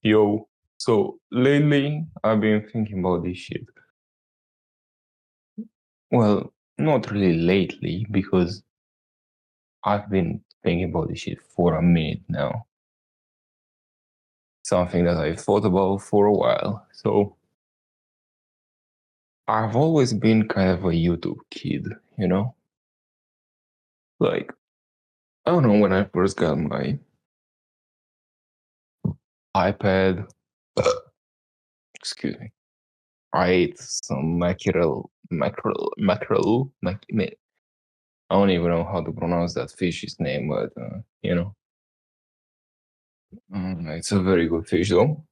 Yo, so lately I've been thinking about this shit. Well, not really lately, because I've been thinking about this shit for a minute now. Something that I've thought about for a while. So I've always been kind of a YouTube kid, you know? Like, I don't know, when I first got my iPad, excuse me, I ate some I don't even know how to pronounce that fish's name, but it's a very good fish, though.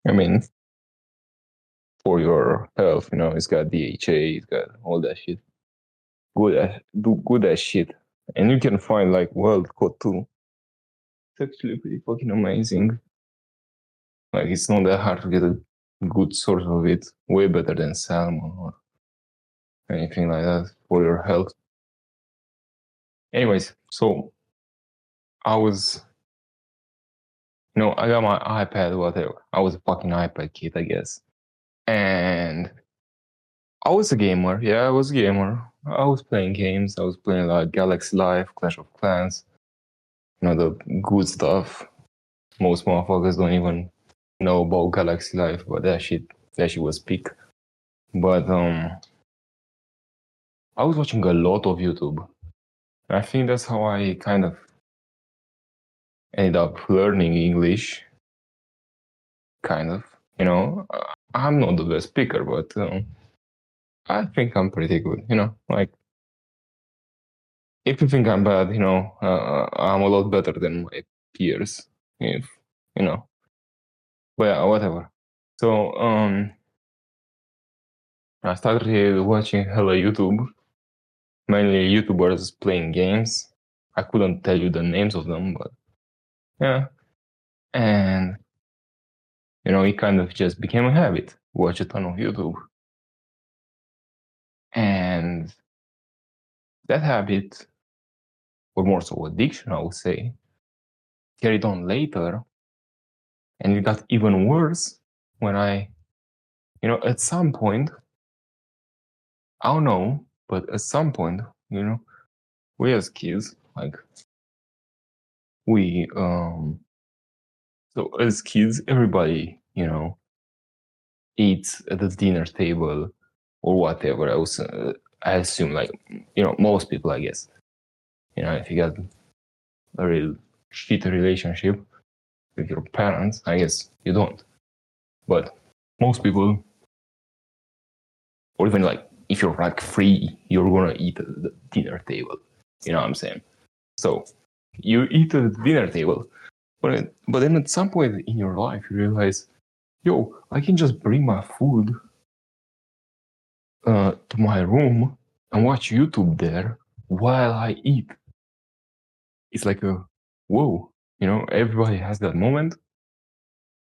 I mean, for your health, it's got DHA, it's got all that shit. Good as shit. And you can find like wild caught too. It's actually pretty fucking amazing. Like, it's not that hard to get a good source of it. Way better than salmon or anything like that for your health. Anyways, so I was, I got my iPad, whatever. I was a fucking iPad kid, I guess. And I was a gamer. Yeah, I was a gamer. I was playing games. I was playing like Galaxy Life, Clash of Clans, the good stuff. Most motherfuckers don't even know about Galaxy Life, but that shit was peak. But I was watching a lot of YouTube. I think that's how I kind of ended up learning English. Kind of, I'm not the best speaker, but I think I'm pretty good. Like, if you think I'm bad, I'm a lot better than my peers. If but yeah, whatever. So I started watching hella YouTube, mainly YouTubers playing games. I couldn't tell you the names of them, but yeah. And it kind of just became a habit. Watch a ton of YouTube. And that habit, or more so addiction, I would say, carried on later. And it got even worse when I, at some point, I don't know, but at some point, we as kids, like, we, so as kids, everybody, eats at the dinner table or whatever. I assume, like, most people, I guess, if you got a real shitty relationship with your parents, I guess you don't. But most people, or even like if you're like free, you're gonna eat at the dinner table. You know what I'm saying? So you eat at the dinner table, but then at some point in your life you realize, yo, I can just bring my food to my room and watch YouTube there while I eat. It's like a whoa, everybody has that moment.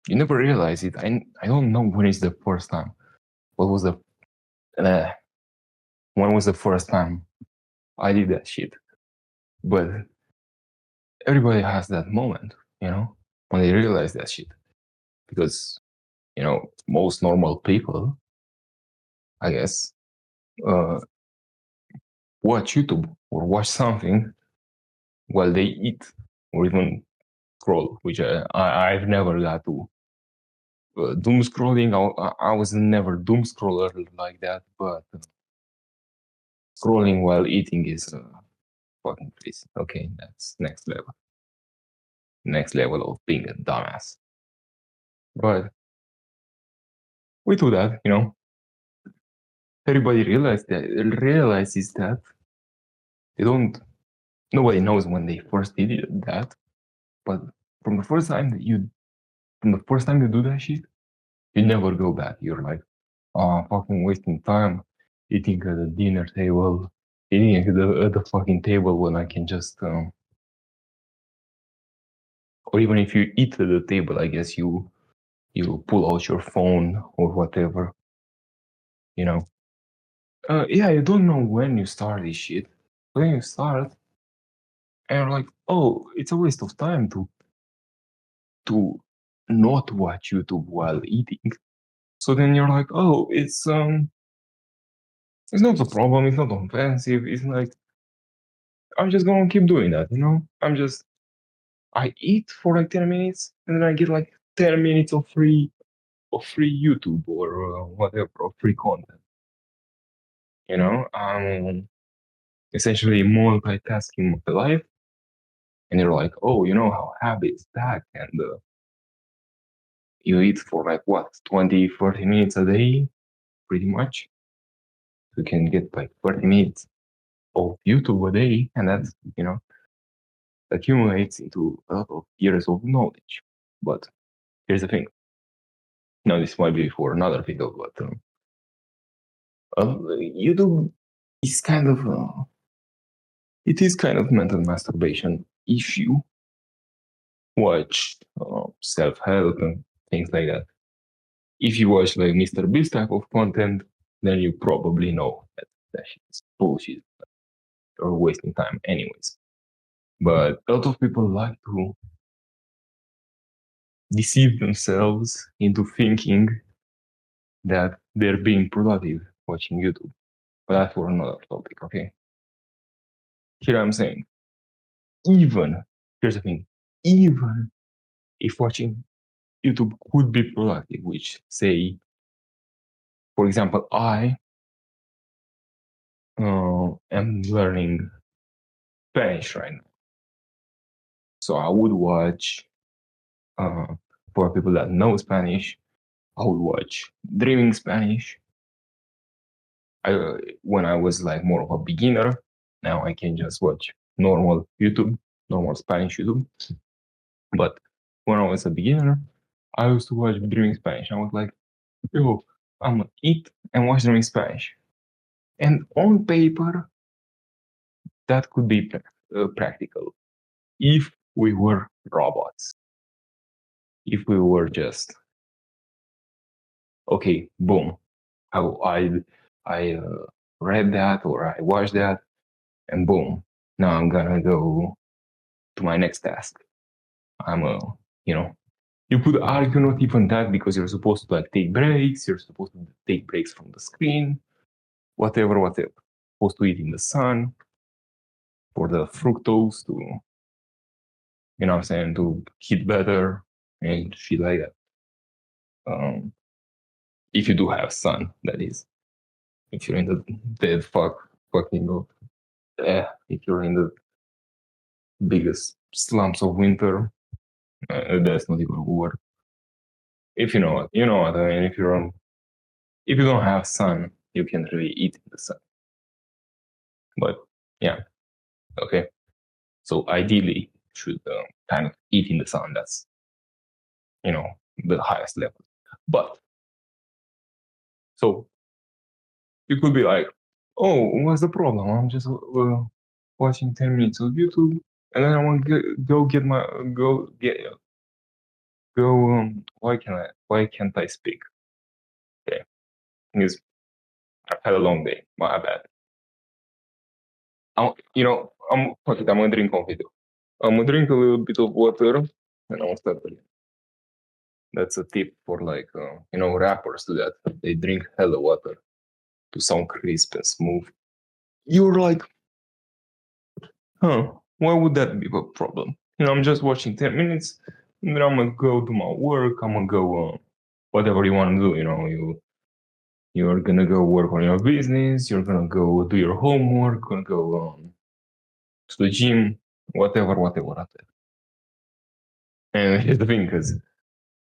You never realize it. I don't know when is the first time. What was the when was the first time I did that shit? But everybody has that moment, when they realize that shit. Because, most normal people, I guess, watch YouTube or watch something while they eat, or even scroll, which I've never got to. Doom scrolling, I was never doom scroller like that, but scrolling while eating is fucking crazy. Okay, that's next level. Next level of being a dumbass. But we do that, Everybody realizes that they don't. Nobody knows when they first did that, but from the first time you do that shit, you never go back. You're like, oh, fucking wasting time eating at the dinner table, eating at the fucking table when I can just, or even if you eat at the table, I guess you pull out your phone or whatever, Yeah, you don't know when you start this shit. When you start, and you're like, oh, it's a waste of time to not watch YouTube while eating. So then you're like, oh, it's not a problem, it's not offensive, it's like I'm just gonna keep doing that, I eat for like 10 minutes and then I get like 10 minutes of free YouTube or whatever, of free content. Essentially multitasking my life. And you're like, oh, how habits stack, and you eat for like what, 20, 30 minutes a day, pretty much. You can get like 30 minutes of YouTube a day, and that's, accumulates into a lot of years of knowledge. But here's the thing. Now, this might be for another video, but YouTube is it is kind of mental masturbation if you watch self-help and things like that. If you watch like Mr. Beast type of content, then you probably know that shit's bullshit or wasting time anyways. But a lot of people like to deceive themselves into thinking that they're being productive watching YouTube. But that's for another topic, okay? Here I'm saying, here's the thing, even if watching YouTube could be productive, which say, for example, I am learning Spanish right now. So I would watch, for people that know Spanish, I would watch Dreaming Spanish. When I was like more of a beginner, now I can just watch normal Spanish YouTube. But when I was a beginner, I used to watch Dreaming Spanish. I was like, yo, I'm gonna eat and watch Dreaming Spanish. And on paper, that could be practical if we were robots. If we were just, okay, boom, I read that or I watched that, and boom, now I'm gonna go to my next task. You could argue not even that, because you're supposed to like take breaks, you're supposed to take breaks from the screen, whatever. Supposed to eat in the sun for the fructose to, to hit better and shit like that. If you do have sun, that is. If you're in the dead if you're in the biggest slumps of winter, that's not even a word. If you know what, I mean. If you don't have sun, you can't really eat in the sun. But yeah, okay. So ideally, should kind of eat in the sun. That's the highest level. But so you could be like, oh, what's the problem? I'm just watching 10 minutes of YouTube, and then I want to why can't I speak? Okay, because I've had a long day. My bad. Fuck it, I'm gonna drink coffee too. I'm gonna drink a little bit of water, and I'm gonna start again. That's a tip for rappers do that. They drink hella water to sound crisp and smooth. You're like, why would that be a problem? I'm just watching 10 minutes, and then I'm gonna go do my work. I'm gonna go whatever you want to do. You're gonna go work on your business. You're gonna go do your homework. Gonna go to the gym, whatever. And here's the thing, because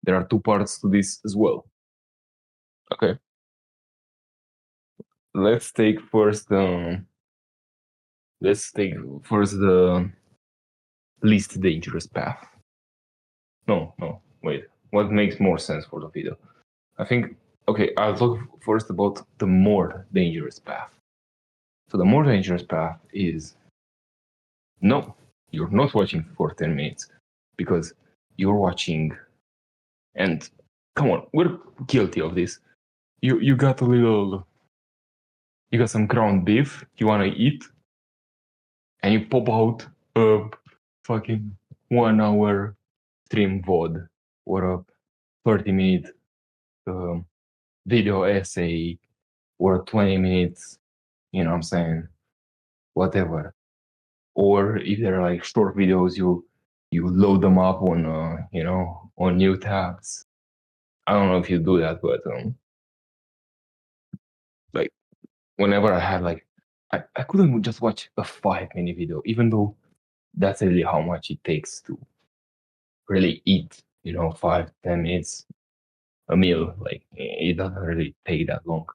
there are two parts to this as well. Okay, let's take first the least dangerous path. No, wait. What makes more sense for the video? I think, okay, I'll talk first about the more dangerous path. So the more dangerous path is, no, you're not watching for 10 minutes because you're watching, and come on, we're guilty of this. You got some ground beef you want to eat, and you pop out a fucking 1 hour stream VOD or a 30-minute video essay or 20 minutes, you know what I'm saying, whatever. Or if they're like short videos, you load them up on on new tabs. I don't know if you do that, but like whenever I had like I couldn't just watch a 5-minute video, even though that's really how much it takes to really eat, 5-10 minutes a meal. Like it doesn't really take that long.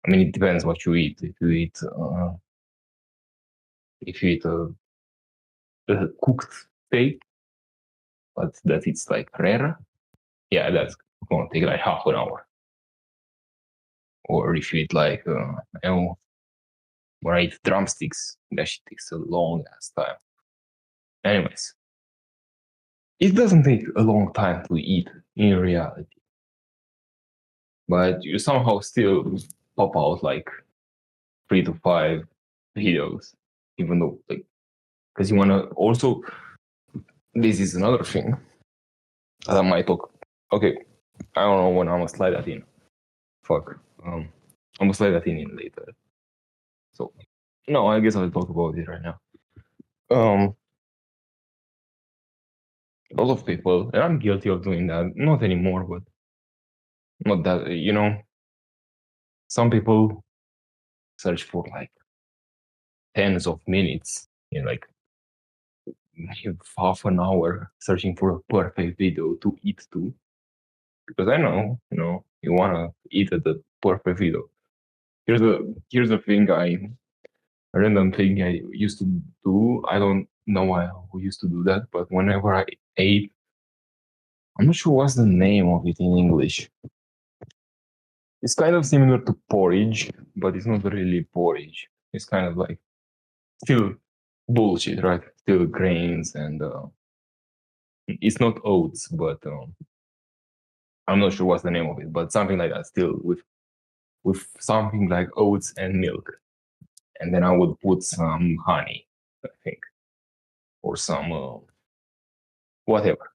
I mean, it depends what you eat. If you eat a cooked steak, but that it's like rare, yeah, that's gonna take like half an hour. Or if you eat like when I eat drumsticks, that shit takes a long ass time. Anyways, it doesn't take a long time to eat in reality, but you somehow still pop out like 3 to 5 videos, even though like because you wanna also. This is another thing that I might talk. Okay, I don't know when I'm gonna slide that in. Fuck. I'm gonna slide that in later. So no, I guess I'll talk about it right now. A lot of people, and I'm guilty of doing that. Not anymore, but not that. Some people search for like tens of minutes, like half an hour searching for a perfect video to eat to. Because I know, you wanna eat at the perfect video. Here's a thing a random thing I used to do. I don't know why who used to do that, but whenever I ate, I'm not sure what's the name of it in English. It's kind of similar to porridge, but it's not really porridge. It's kind of like still bullshit, right? Still grains and it's not oats, but I'm not sure what's the name of it, but something like that. Still with something like oats and milk, and then I would put some honey, I think, or some whatever,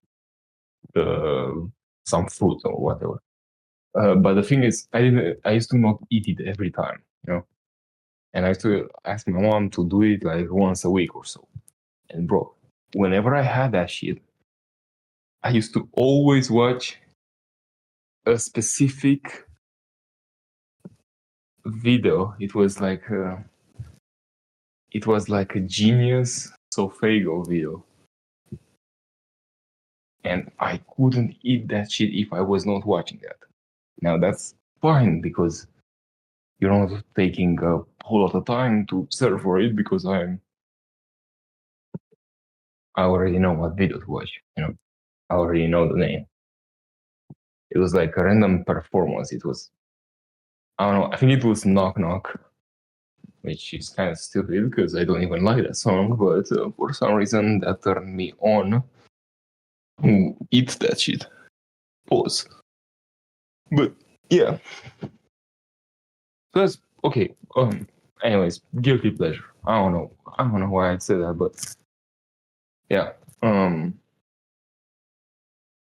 some fruit or whatever. But the thing is, I used to not eat it every time, and I used to ask my mom to do it like once a week or so. And bro, whenever I had that shit, I used to always watch a specific video. It was like a genius Sophago video, and I couldn't eat that shit if I was not watching that. Now that's fine because you're not taking a whole lot of time to search for it because I already know what video to watch. I already know the name. It was like a random performance. It was, I don't know. I think it was Knock Knock, which is kind of stupid because I don't even like that song. But for some reason that turned me on to eat that shit. Pause. But yeah, that's okay. Anyways, guilty pleasure. I don't know. I don't know why I said that, but yeah.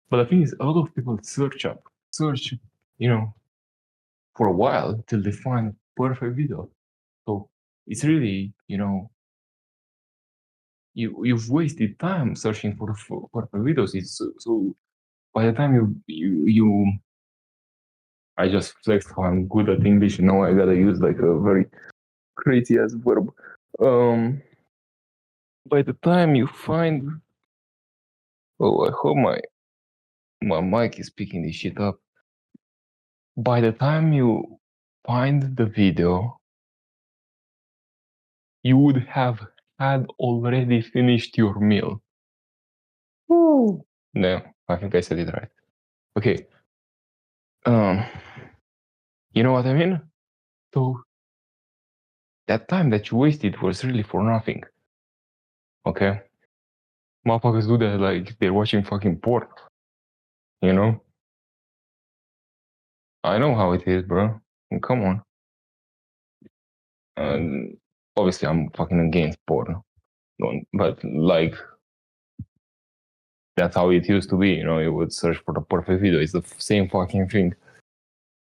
But the thing is, a lot of people search, for a while till they find perfect video. So it's really, you've wasted time searching for perfect videos. It's so by the time you I just flexed how I'm good at English. Now I gotta use like a very crazy ass verb. Um, by the time you find, oh, I hope my mic is picking this shit up. By the time you find the video, you would have had already finished your meal. Woo. No, I think I said it right. Okay. Um, you know what I mean? So that time that you wasted was really for nothing. Okay? Motherfuckers do that like they're watching fucking porn. You know? I know how it is, bro. Come on. And obviously I'm fucking against porn. But like That's how it used to be. You would search for the perfect video. It's the same fucking thing.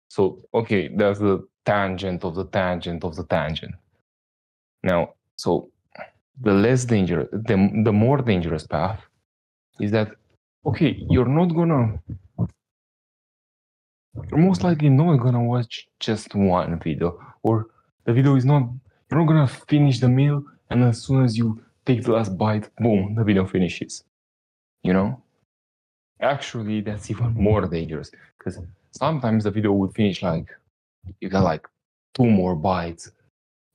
So, okay, that's the tangent of the tangent of the tangent. Now, so the less dangerous, the more dangerous path is that, okay, you're most likely not gonna watch just one video, or the video is not, you're not gonna finish the meal, and as soon as you take the last bite, boom, the video finishes. Actually, that's even more dangerous, because sometimes the video would finish like, you got like 2 more bites,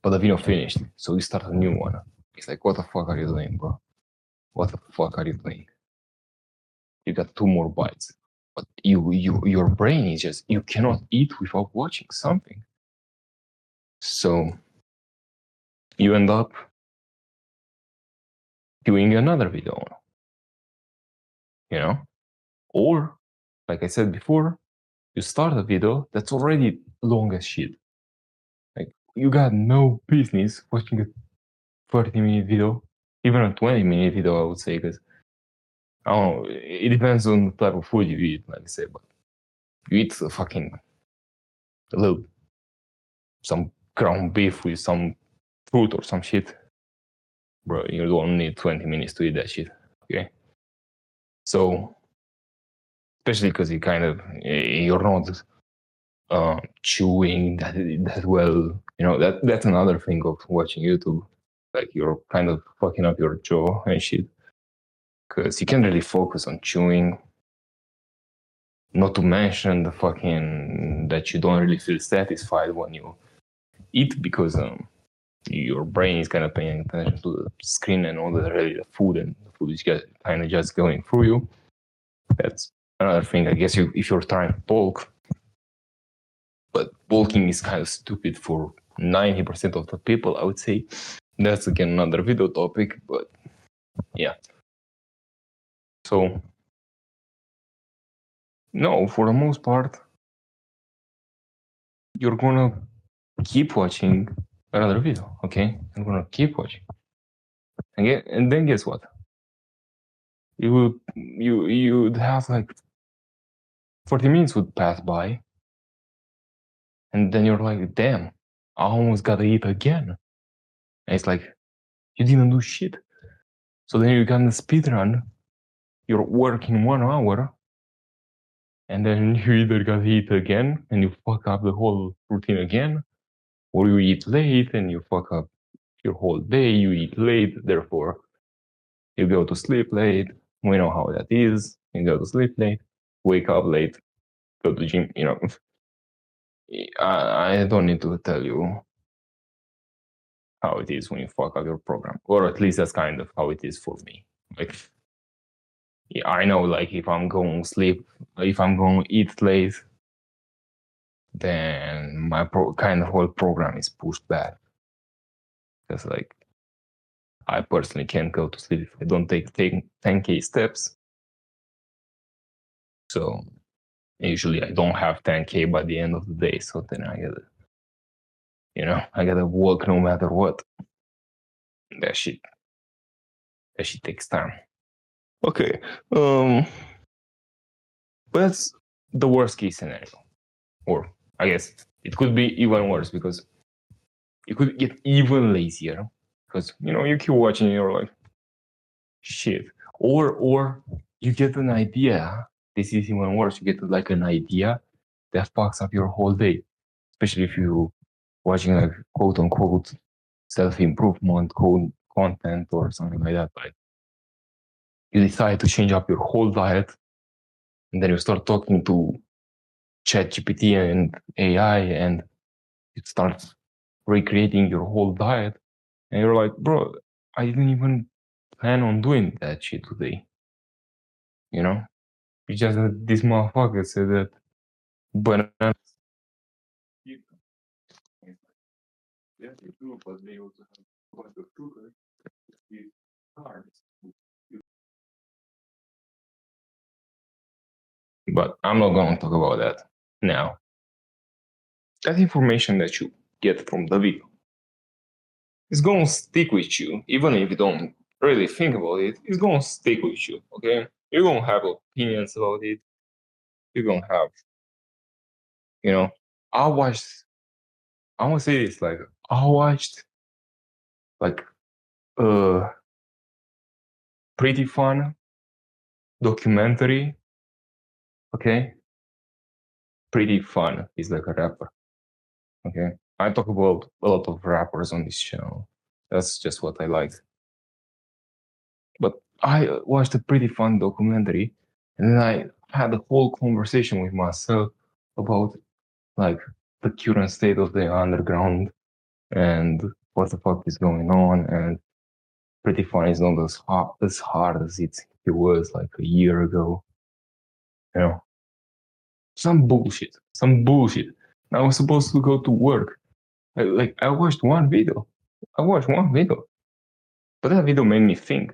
but the video finished, so you start a new one. It's like, what the fuck are you doing, bro? What the fuck are you doing? You got 2 more bites, but your brain is just, you cannot eat without watching something. So you end up doing another video, or like I said before, you start a video that's already long as shit. Like, you got no business watching a 30-minute video, even a 20-minute video, I would say, because I don't know, it depends on the type of food you eat, like I said, but you eat some ground beef with some fruit or some shit, bro, you don't need 20 minutes to eat that shit, okay? So, especially because you're not chewing that well, that's another thing of watching YouTube. Like, you're kind of fucking up your jaw and shit, because you can't really focus on chewing. Not to mention the fucking that you don't really feel satisfied when you eat, because your brain is kind of paying attention to the screen and all the food, and the food is kind of just going through you. That's another thing. I guess if you're trying to bulk, but bulking is kind of stupid for 90% of the people, I would say. That's again another video topic, but yeah. So, no, for the most part, you're gonna keep watching another video, okay? I'm gonna keep watching. And then guess what? You'd have like 40 minutes would pass by, and then you're like, damn, I almost gotta eat again. And it's like, you didn't do shit. So then you got the speed run, you're working 1 hour, and then you either gotta eat again and you fuck up the whole routine again, or you eat late and you fuck up your whole day, you eat late, therefore you go to sleep late. We know how that is. You go to sleep late, wake up late, go to the gym, I don't need to tell you how it is when you fuck up your program, or at least that's kind of how it is for me. Like, yeah, I know, like, if I'm going to sleep, if I'm going to eat late, then my kind of whole program is pushed back. Because, like, I personally can't go to sleep if I don't take 10K steps. So usually I don't have 10K by the end of the day. So then I gotta walk no matter what. That shit takes time. Okay. But that's the worst case scenario. Or I guess it could be even worse, because you could get even lazier, because you keep watching and you're like, shit. Or you get an idea. This is even worse. You get like an idea that fucks up your whole day, especially if you watching like quote unquote self-improvement content or something like that. Like, you decide to change up your whole diet, and then you start talking to ChatGPT and AI, and it starts recreating your whole diet, and you're like, bro, I didn't even plan on doing that shit today. It's just that this motherfucker said that bananas. Yes, they do, but they also have a bunch of sugar. It's hard. But I'm not going to talk about that now. That information that you get from the video is going to stick with you, even if you don't really think about it. It's going to stick with you, okay? you're gonna have opinions about it. You're gonna have, you know, I watched. I want to say this, like I watched like a pretty fun documentary. Okay, pretty fun. He's like a rapper. Okay, I talk about a lot of rappers on this channel. That's just what I like. But I watched a pretty fun documentary, and then I had a whole conversation with myself about like the current state of the underground and what the fuck is going on. And pretty fun is not as hard as it was like a year ago. You know, some bullshit, some bullshit. I was supposed to go to work. I watched one video. I watched one video, but that video made me think,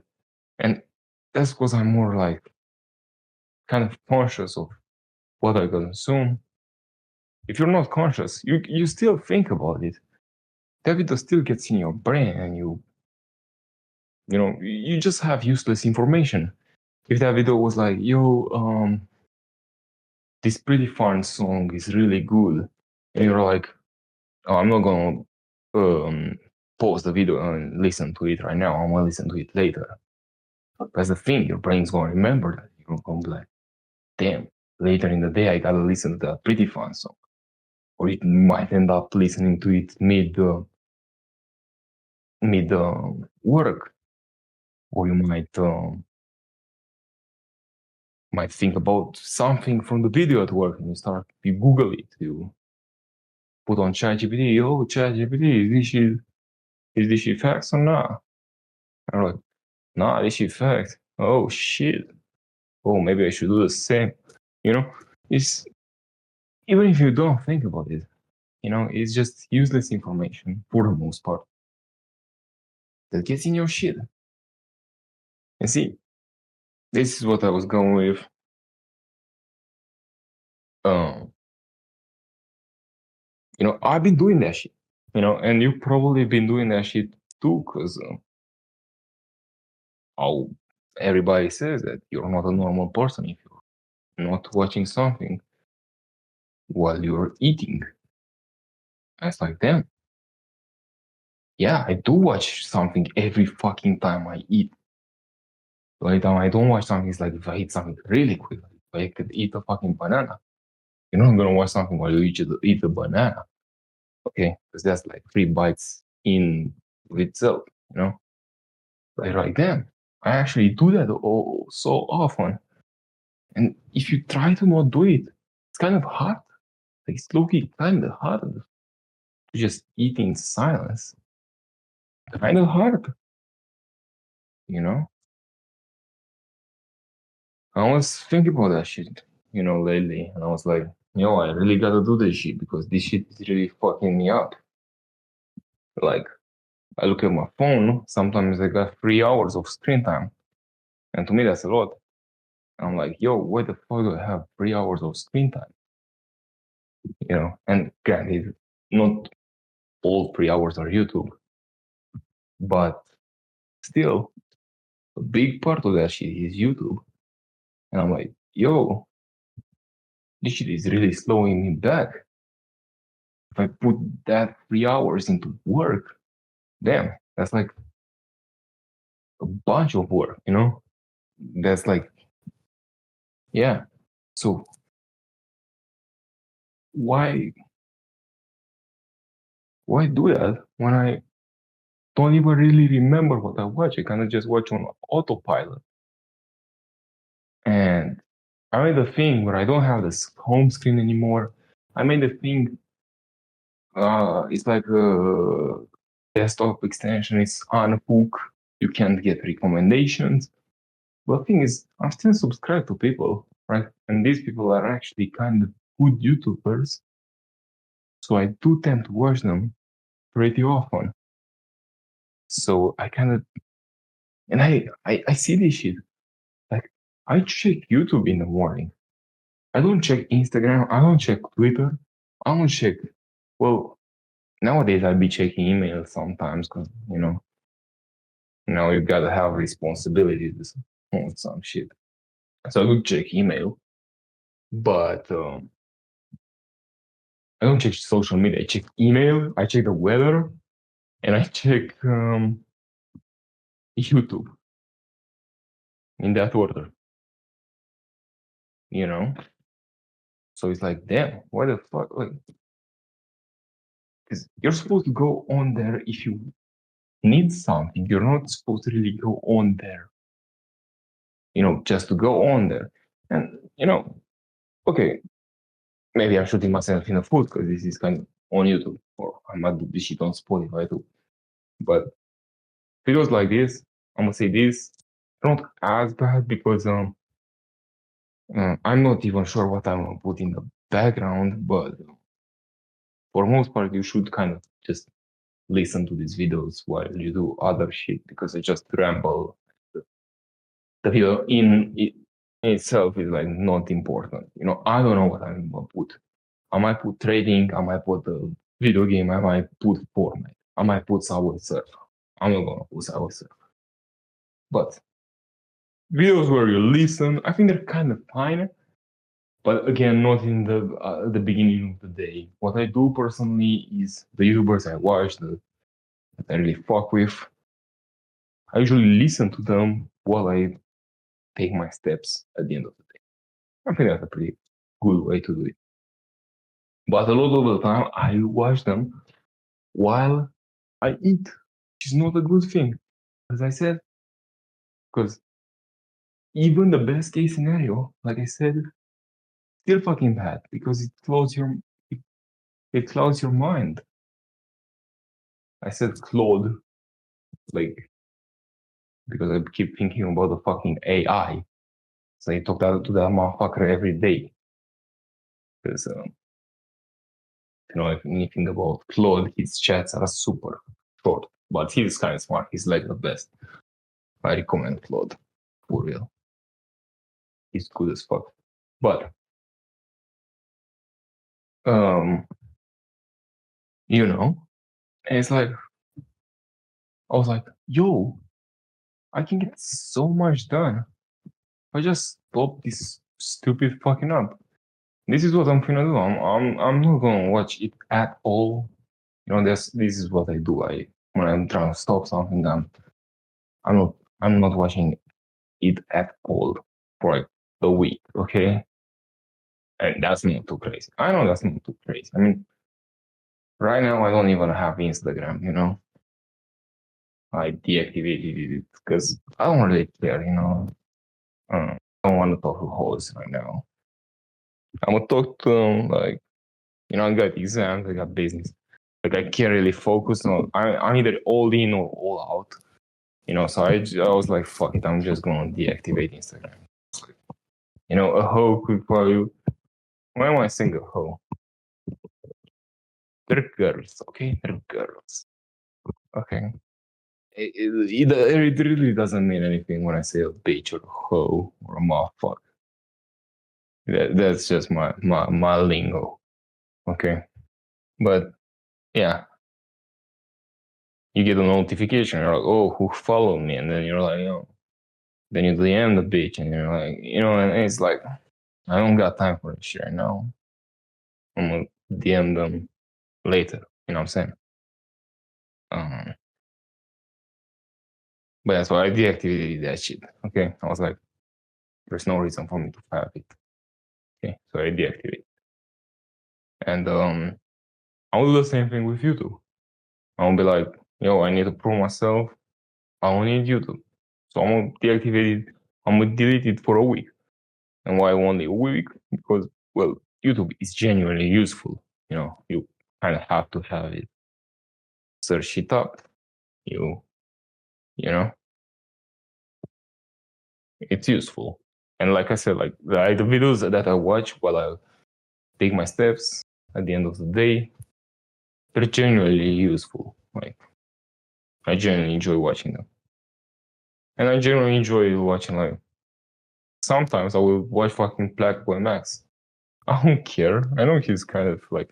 and that's because I'm more like kind of conscious of what I consume. If you're not conscious, you still think about it. That video still gets in your brain, and you just have useless information. If that video was like, yo, this pretty fun song is really good, and you're like, oh, I'm not gonna pause the video and listen to it right now. I'm gonna listen to it later. That's the thing. Your brain's gonna remember that. You're gonna be like, damn. Later in the day, I gotta listen to that pretty fun song, or you might end up listening to it mid work, or you might think about something from the video at work, and you Google it, you put on ChatGPT. Oh, ChatGPT, is this shit facts or not? I'm like, nah, this shit fact. Oh shit. Oh, maybe I should do the same. You know, it's even if you don't think about it, it's just useless information for the most part that gets in your shit. And see, this is what I was going with. Um, I've been doing that shit. And you've probably been doing that shit too, because everybody says that you're not a normal person if you're not watching something while you're eating. That's like, damn. Yeah, I do watch something every fucking time I eat. The only time I don't watch something is like if I eat something really quick. Like I could eat a fucking banana. You're not gonna watch something while you eat a banana. Okay? Because that's like 3 bites in with itself, Like, damn, I actually do that so often. And if you try to not do it, it's kind of hard. Like it's low-key kind of hard to just eat in silence. Kind of hard, you know? I was thinking about that shit, lately. And I was like, I really gotta do this shit because this shit is really fucking me up. Like, I look at my phone, sometimes I got 3 hours of screen time. And to me, that's a lot. I'm like, why the fuck do I have 3 hours of screen time? And granted, not all 3 hours are YouTube, but still, a big part of that shit is YouTube. And I'm like, this shit is really slowing me back. If I put that 3 hours into work, damn, that's like a bunch of work, That's like, yeah. So why do that when I don't even really remember what I watch? I kind of just watch on autopilot. And I made a thing where I don't have this home screen anymore. I made a thing. It's like a desktop extension. It's unhook. You can't get recommendations. But the thing is, I'm still subscribed to people, right? And these people are actually kind of good YouTubers. So I do tend to watch them pretty often. So I kind of, and I see this shit. Like, I check YouTube in the morning. I don't check Instagram. I don't check Twitter. I don't check, well, nowadays I'll be checking emails sometimes because, now you gotta have responsibilities on some shit. So I would check email, but I don't check social media. I check email, I check the weather, and I check YouTube in that order, you know? So it's like, damn, why the fuck? Like, because you're supposed to go on there if you need something. You're not supposed to really go on there, just to go on there. And, okay, maybe I'm shooting myself in the foot because this is kind of on YouTube, or I might do this shit on Spotify too. But videos like this, I'm gonna say this, not as bad because I'm not even sure what I'm gonna put in the background, but for most part, you should kind of just listen to these videos while you do other shit because I just ramble. The video in itself is like not important. I don't know what I'm gonna put. I might put trading, I might put a video game, I might put Fortnite, I might put Subway Surf. I'm not gonna put Subway Surf. But videos where you listen, I think they're kind of fine. But again, not in the beginning of the day. What I do personally is the YouTubers I watch that I really fuck with. I usually listen to them while I take my steps at the end of the day. I think that's a pretty good way to do it. But a lot of the time, I watch them while I eat, which is not a good thing, as I said, because even the best case scenario, like I said, still fucking bad because it clouds your mind. I said Claude, like because I keep thinking about the fucking AI. So I talk to that motherfucker every day. Because if you know anything about Claude, his chats are super short, but he's kind of smart. He's like the best. I recommend Claude for real. He's good as fuck. But and it's like I was like, yo, I can get so much done. I just stop this stupid fucking up. This is what I'm gonna do. I'm not gonna watch it at all. This is what I do. When I'm trying to stop something, I'm not watching it at all for like a week. Okay, and that's not too crazy. I know that's not too crazy. I mean, right now I don't even have Instagram. I deactivated it because I don't really care. I don't want to talk to hosts right now. I'm gonna talk to them like, I got exams, I got business. Like I can't really focus on. I'm either all in or all out. So I was like, fuck it, I'm just going to deactivate Instagram. A hoe could probably. Why am I saying a hoe? They're girls, okay? They're girls. Okay. It really doesn't mean anything when I say a bitch or a hoe or a motherfucker. That's just my lingo. Okay. But yeah, you get a notification, you're like, oh, who followed me? And then you're like, then you DM the bitch and you're like, and it's like, I don't got time for this shit right now. I'm gonna DM them later. You know what I'm saying? Um, but that's why I deactivated that shit. Okay. I was like, there's no reason for me to have it. Okay. So I deactivated. And I'll do the same thing with YouTube. I'll be like, yo, I need to prove myself. I don't need YouTube. So I'm gonna deactivate it. I'm gonna delete it for a week. And why only a week? Because, well, YouTube is genuinely useful. You kind of have to have it. Search it up. You know, it's useful. And like I said, like the videos that I watch while I take my steps at the end of the day, they're genuinely useful. Like I genuinely enjoy watching them. And I genuinely enjoy watching like sometimes I will watch fucking Black Boy Max. I don't care. I know he's kind of like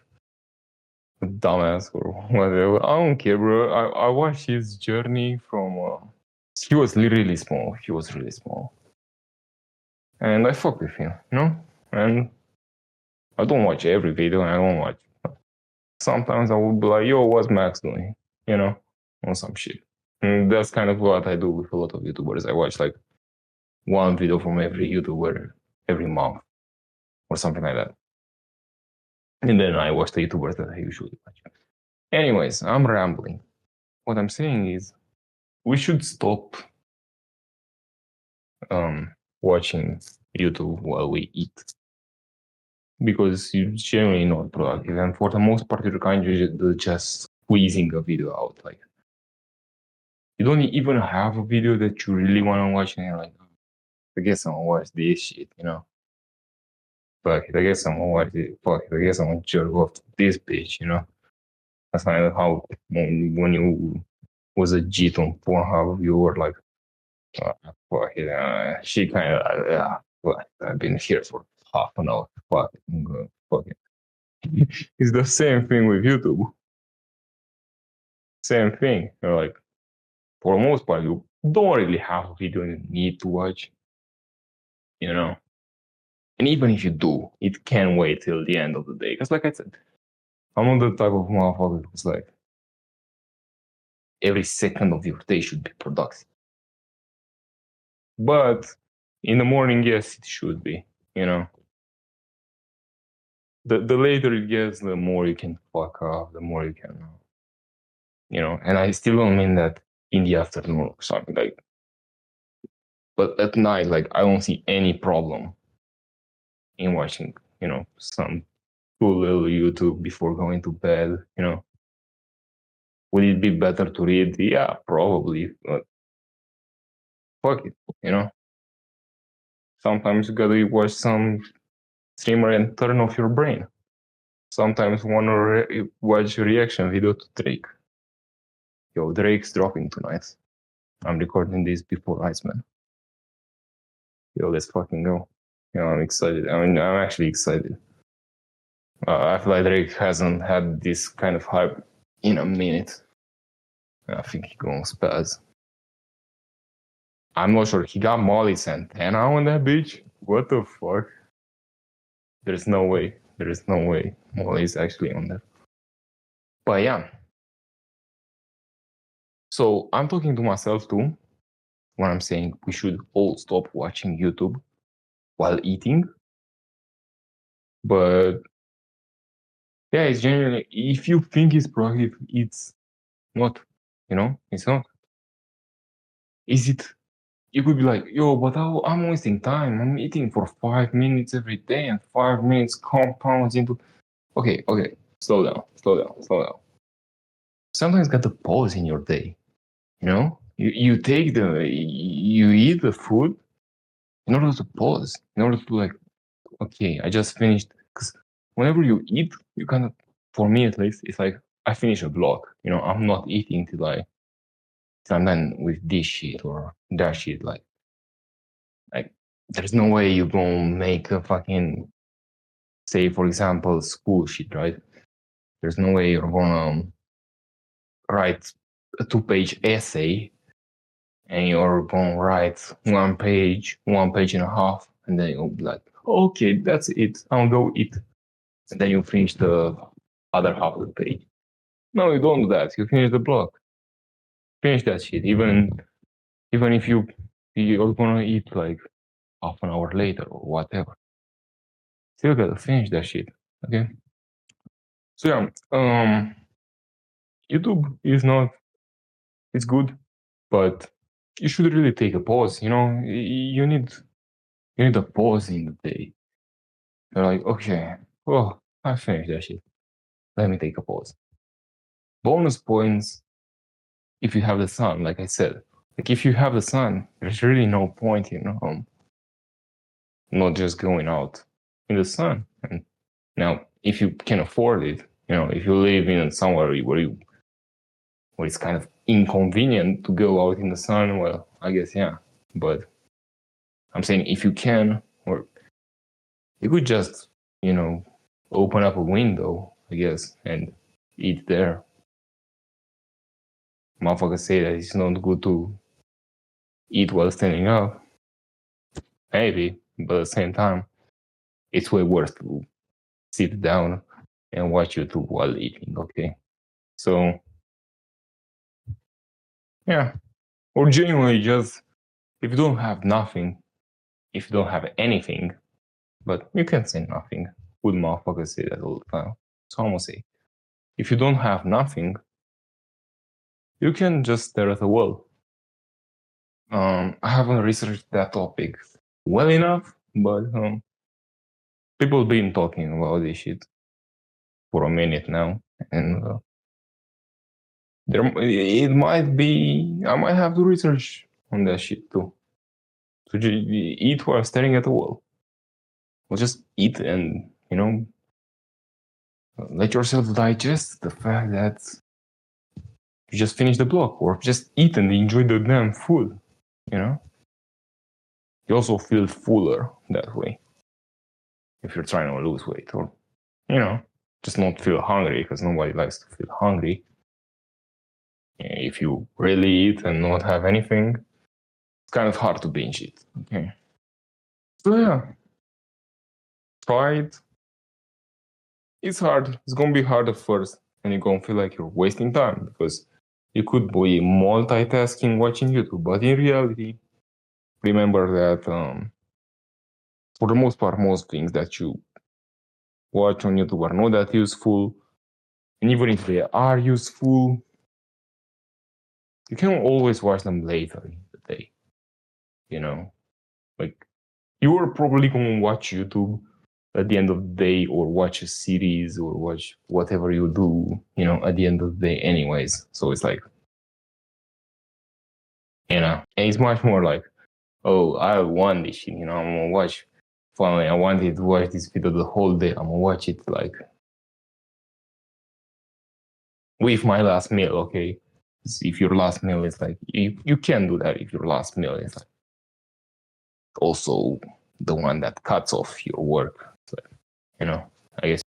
a dumbass or whatever. I don't care, bro. I watched his journey from he was really small. He was really small. And I fuck with him, you know? And I don't watch every video, and I don't watch. Sometimes I would be like, yo, what's Max doing? You know, on some shit. And that's kind of what I do with a lot of YouTubers. I watch like one video from every YouTuber every month or something like that. And then I watch the YouTubers that I usually watch. Anyways, I'm rambling. What I'm saying is we should stop watching YouTube while we eat because you're generally not productive. And for the most part, you're kind of just squeezing a video out. Like, you don't even have a video that you really want to watch, and you're like, I guess I'm gonna watch this shit, you know? Fuck it, I guess I'm gonna watch it. Fuck it, I guess I'm gonna jerk off to this bitch, you know? That's kind of how when you was a G on Pornhub, you were like, fuck it, she kind of, well, I've been here for half an hour. Fuck it, I'm gonna fuck it. It's the same thing with YouTube. Same thing. You're like, for the most part, you don't really have a video you need to watch, you know? And even if you do, it can wait till the end of the day. Because, like I said, I'm not the type of motherfucker who's like, every second of your day should be productive. But in the morning, yes, it should be, you know? The later it gets, the more you can fuck off, the more you can, you know? And I still don't mean that in the afternoon or something like. But at night, like, I don't see any problem in watching, you know, some cool little YouTube before going to bed, you know? Would it be better to read? Yeah, probably. But fuck it, you know? Sometimes you gotta watch some streamer and turn off your brain. Sometimes wanna watch a reaction video to Drake. Yo, Drake's dropping tonight. I'm recording this before Iceman. Yo, let's fucking go. You know, I'm excited. I mean, I'm actually excited. I feel like Drake hasn't had this kind of hype in a minute. I think he's going spaz. I'm not sure. He got Molly Santana on that bitch? What the fuck? There's no way. There is no way Molly is actually on there. But yeah. So I'm talking to myself too when I'm saying we should all stop watching YouTube while eating. But yeah, it's generally, if you think it's productive, it's not, you know, it's not. Is it? You could be like, yo, but I'm wasting time. I'm eating for 5 minutes every day, and 5 minutes compounds into. Okay, slow down. Sometimes got to pause in your day. You know, you eat the food in order to pause, in order to like, okay, I just finished. Because whenever you eat, you kind of, for me at least, it's like I finish a block. You know, I'm not eating till I'm done with this shit or that shit. Like there's no way you gonna make a fucking, say for example, school shit, right? There's no way you're gonna write a 2-page essay and you're gonna write one page and a half, and then you'll be like, okay, that's it, I'll go eat. And then you finish the other half of the page. No, you don't do that. You finish the block. Finish that shit. Even if you're gonna eat like half an hour later or whatever. Still gotta finish that shit. Okay. So yeah, YouTube is not, it's good, but you should really take a pause. You know, you need a pause in the day. You're like, okay, well, I finished that shit. Let me take a pause. Bonus points if you have the sun, like I said. Like if you have the sun, there's really no point in not just going out in the sun. And now, if you can afford it, you know, if you live in somewhere where it's kind of inconvenient to go out in the sun, well, I guess yeah. But I'm saying if you can, or you could just, you know, open up a window, I guess, and eat there. Motherfuckers say that it's not good to eat while standing up. Maybe, but at the same time, it's way worse to sit down and watch YouTube while eating. Okay, so yeah, or genuinely just if you don't have nothing, if you don't have anything, but you can say nothing. Good motherfuckers say that all the time. So I'm gonna say, if you don't have nothing, you can just stare at the wall. I haven't researched that topic well enough, but people been talking about this shit for a minute now, and it might be I might have to research on that shit too. To eat while staring at the wall, or just eat and let yourself digest the fact that you just finished the block, or just eat and enjoy the damn food. You also feel fuller that way if you're trying to lose weight, or just not feel hungry, because nobody likes to feel hungry. If you really eat and not have anything, it's kind of hard to binge it. Okay, so yeah, try it. It's hard. It's gonna be hard at first, and you're gonna feel like you're wasting time, because you could be multitasking watching YouTube, but in reality, remember that for the most part, most things that you watch on YouTube are not that useful, and even if they are useful, you can always watch them later in the day. Like you are probably gonna watch YouTube at the end of the day, or watch a series, or watch whatever you do, at the end of the day anyways. So it's like, and it's much more like, oh, I want this shit, I'm gonna watch. Finally, I wanted to watch this video the whole day. I'm gonna watch it like with my last meal, okay? If your last meal is like, you can do that if your last meal is like also the one that cuts off your work. So, I guess